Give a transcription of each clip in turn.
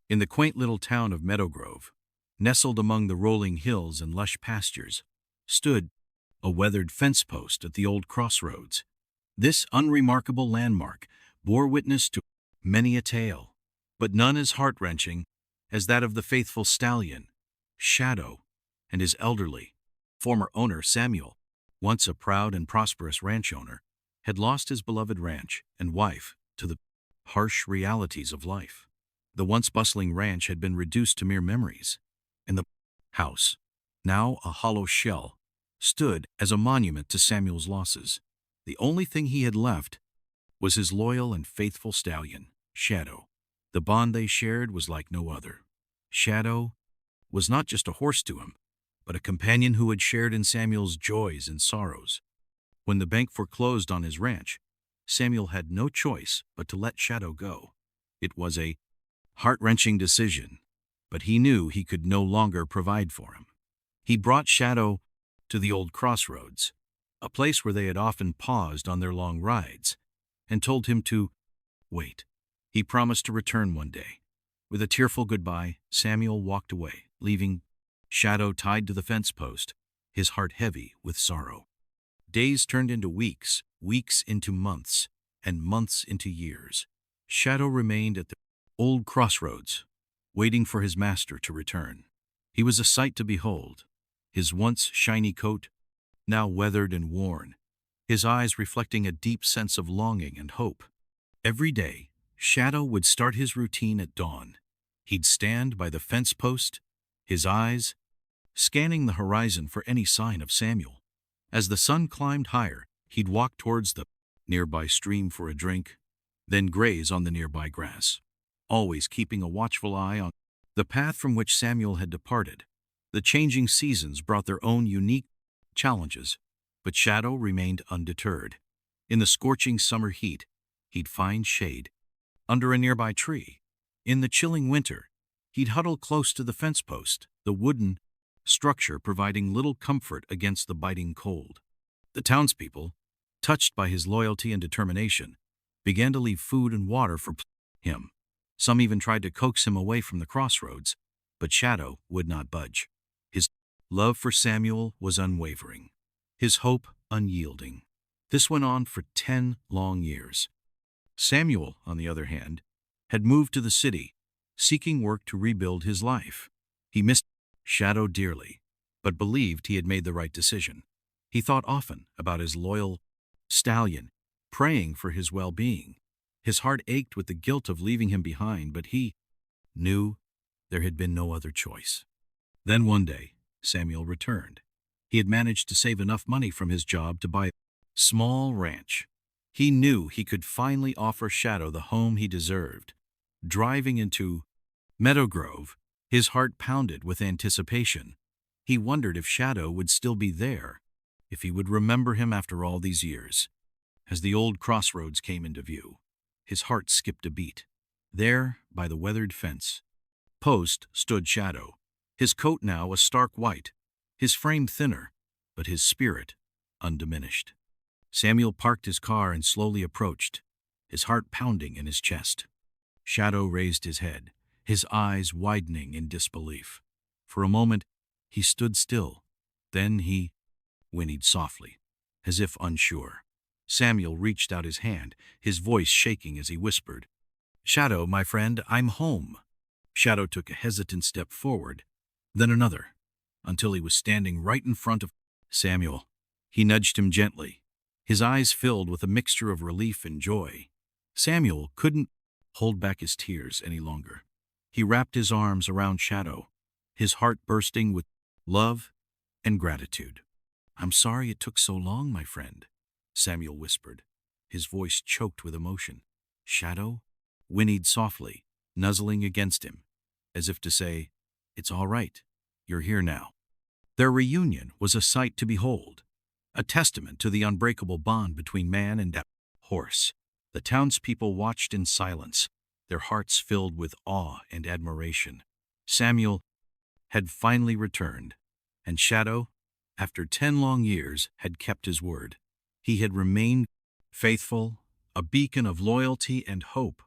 In the quaint little town of Meadowgrove, nestled among the rolling hills and lush pastures, stood a weathered fence post at the old crossroads. This unremarkable landmark bore witness to many a tale, but none as heart-wrenching as that of the faithful stallion, Shadow, and his elderly, former owner Samuel. Once a proud and prosperous ranch owner, had lost his beloved ranch and wife to the harsh realities of life. The once bustling ranch had been reduced to mere memories, and the house, now a hollow shell, stood as a monument to Samuel's losses. The only thing he had left was his loyal and faithful stallion, Shadow. The bond they shared was like no other. Shadow was not just a horse to him, but a companion who had shared in Samuel's joys and sorrows. When the bank foreclosed on his ranch, Samuel had no choice but to let Shadow go. It was a heart-wrenching decision, but he knew he could no longer provide for him. He brought Shadow to the old crossroads, a place where they had often paused on their long rides, and told him to wait. He promised to return one day. With a tearful goodbye, Samuel walked away, leaving Shadow tied to the fence post, his heart heavy with sorrow. Days turned into weeks, weeks into months, and months into years. Shadow remained at the old crossroads, waiting for his master to return. He was a sight to behold, his once shiny coat now weathered and worn, his eyes reflecting a deep sense of longing and hope. Every day, Shadow would start his routine at dawn. He'd stand by the fence post, his eyes scanning the horizon for any sign of Samuel. As the sun climbed higher, he'd walk towards the nearby stream for a drink, then graze on the nearby grass, always keeping a watchful eye on the path from which Samuel had departed. The changing seasons brought their own unique challenges, but Shadow remained undeterred. In the scorching summer heat, he'd find shade under a nearby tree. In the chilling winter, he'd huddle close to the fence post, the wooden structure providing little comfort against the biting cold. The townspeople, touched by his loyalty and determination, began to leave food and water for him. Some even tried to coax him away from the crossroads, but Shadow would not budge. His love for Samuel was unwavering, his hope unyielding. This went on for 10 long years. Samuel, on the other hand, had moved to the city, seeking work to rebuild his life. He missed Shadow dearly, but believed he had made the right decision. He thought often about his loyal stallion, praying for his well-being. His heart ached with the guilt of leaving him behind, but he knew there had been no other choice. Then one day, Samuel returned. He had managed to save enough money from his job to buy a small ranch. He knew he could finally offer Shadow the home he deserved. Driving into Meadowgrove, his heart pounded with anticipation. He wondered if Shadow would still be there, if he would remember him after all these years. As the old crossroads came into view, his heart skipped a beat. There, by the weathered fence post, stood Shadow, his coat now a stark white, his frame thinner, but his spirit undiminished. Samuel parked his car and slowly approached, his heart pounding in his chest. Shadow raised his head, his eyes widening in disbelief. For a moment, he stood still. Then he whinnied softly, as if unsure. Samuel reached out his hand, his voice shaking as he whispered, "Shadow, my friend, I'm home." Shadow took a hesitant step forward, then another, until he was standing right in front of Samuel. He nudged him gently, his eyes filled with a mixture of relief and joy. Samuel couldn't hold back his tears any longer. He wrapped his arms around Shadow, his heart bursting with love and gratitude. "I'm sorry it took so long, my friend," Samuel whispered, his voice choked with emotion. Shadow whinnied softly, nuzzling against him, as if to say, "It's all right, you're here now." Their reunion was a sight to behold, a testament to the unbreakable bond between man and horse. The townspeople watched in silence, their hearts filled with awe and admiration. Samuel had finally returned, and Shadow, after 10 long years, had kept his word. He had remained faithful, a beacon of loyalty and hope.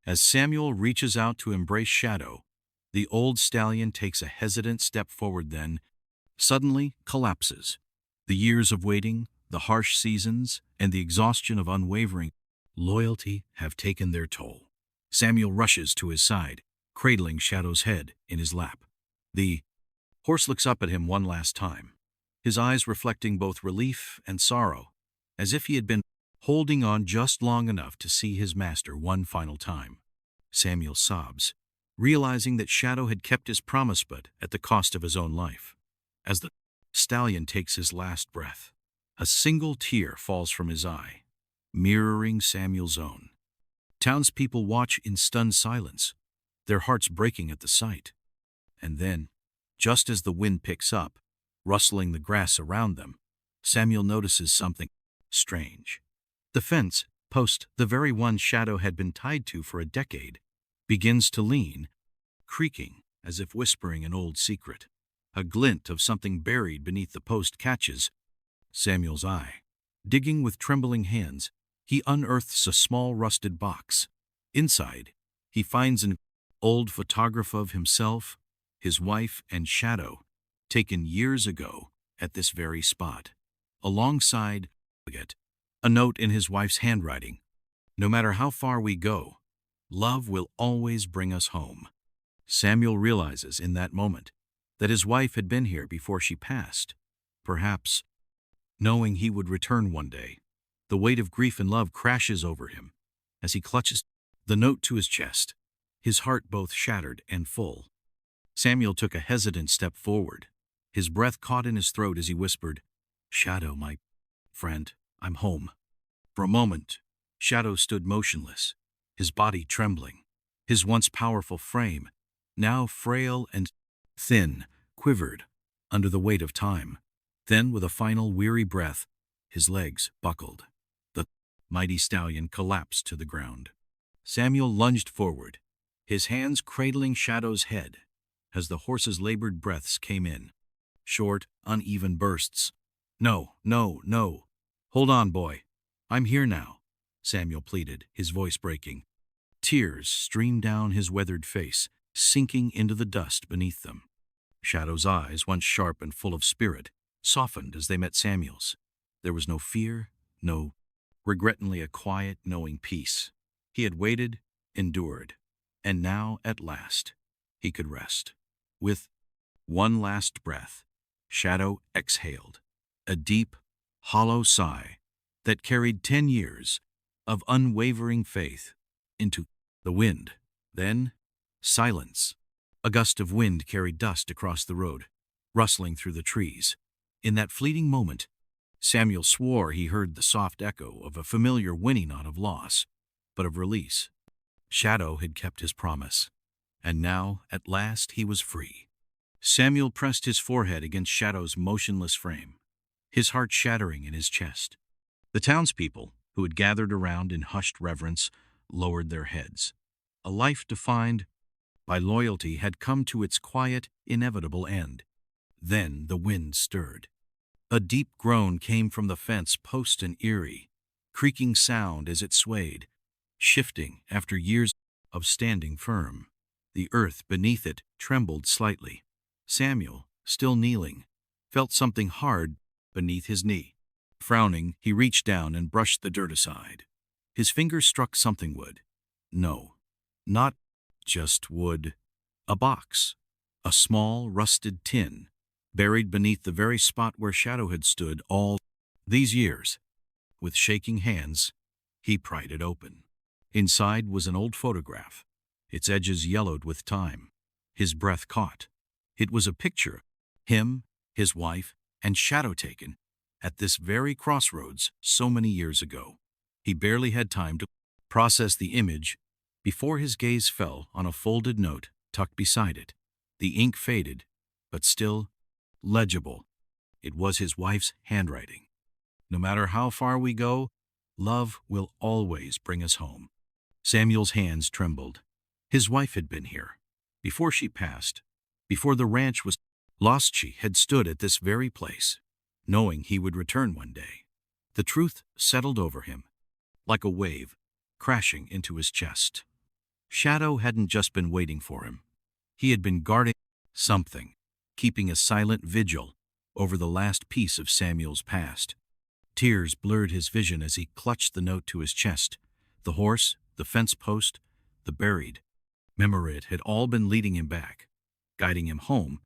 As Samuel reaches out to embrace Shadow, the old stallion takes a hesitant step forward, then suddenly collapses. The years of waiting, the harsh seasons, and the exhaustion of unwavering loyalty have taken their toll. Samuel rushes to his side, cradling Shadow's head in his lap. The horse looks up at him one last time, his eyes reflecting both relief and sorrow, as if he had been holding on just long enough to see his master one final time. Samuel sobs, realizing that Shadow had kept his promise but at the cost of his own life. As the stallion takes his last breath, a single tear falls from his eye, mirroring Samuel's own. Townspeople watch in stunned silence, their hearts breaking at the sight. And then, just as the wind picks up, rustling the grass around them, Samuel notices something strange. The fence post, the very one Shadow had been tied to for a decade, begins to lean, creaking as if whispering an old secret. A glint of something buried beneath the post catches Samuel's eye. Digging with trembling hands, he unearths a small rusted box. Inside, he finds an old photograph of himself, his wife, and Shadow, taken years ago at this very spot. Alongside a note in his wife's handwriting: "No matter how far we go, love will always bring us home." Samuel realizes in that moment that his wife had been here before she passed, perhaps knowing he would return one day. The weight of grief and love crashes over him as he clutches the note to his chest, his heart both shattered and full. Samuel took a hesitant step forward, his breath caught in his throat as he whispered, "Shadow, my friend, I'm home." For a moment, Shadow stood motionless, his body trembling. His once powerful frame, now frail and thin, quivered under the weight of time. Then, with a final weary breath, his legs buckled. The mighty stallion collapsed to the ground. Samuel lunged forward, his hands cradling Shadow's head as the horse's labored breaths came in. Short, uneven bursts. "No, no, no. Hold on, boy. I'm here now," Samuel pleaded, his voice breaking. Tears streamed down his weathered face, sinking into the dust beneath them. Shadow's eyes, once sharp and full of spirit, softened as they met Samuel's. There was no fear, no regret, only a quiet, knowing peace. He had waited, endured, and now, at last, he could rest. With one last breath, Shadow exhaled, a deep, hollow sigh that carried 10 years of unwavering faith into the wind. Then, silence. A gust of wind carried dust across the road, rustling through the trees. In that fleeting moment, Samuel swore he heard the soft echo of a familiar whinny, not of loss, but of release. Shadow had kept his promise, and now, at last, he was free. Samuel pressed his forehead against Shadow's motionless frame, his heart shattering in his chest. The townspeople, who had gathered around in hushed reverence, lowered their heads. A life defined by loyalty had come to its quiet, inevitable end. Then the wind stirred. A deep groan came from the fence post, an eerie, creaking sound as it swayed, shifting after years of standing firm. The earth beneath it trembled slightly. Samuel, still kneeling, felt something hard beneath his knee. Frowning, he reached down and brushed the dirt aside. His fingers struck something wood. No, not just wood. A box. A small, rusted tin, buried beneath the very spot where Shadow had stood all these years. With shaking hands, he pried it open. Inside was an old photograph, its edges yellowed with time. His breath caught. It was a picture, him, his wife, and Shadow taken at this very crossroads so many years ago. He barely had time to process the image before his gaze fell on a folded note tucked beside it. The ink faded, but still legible. It was his wife's handwriting. "No matter how far we go, love will always bring us home." Samuel's hands trembled. His wife had been here. Before she passed, before the ranch was lost, she had stood at this very place, knowing he would return one day. The truth settled over him, like a wave crashing into his chest. Shadow hadn't just been waiting for him. He had been guarding something, keeping a silent vigil over the last piece of Samuel's past. Tears blurred his vision as he clutched the note to his chest. The horse, the fence post, the buried memory had all been leading him back, guiding him home,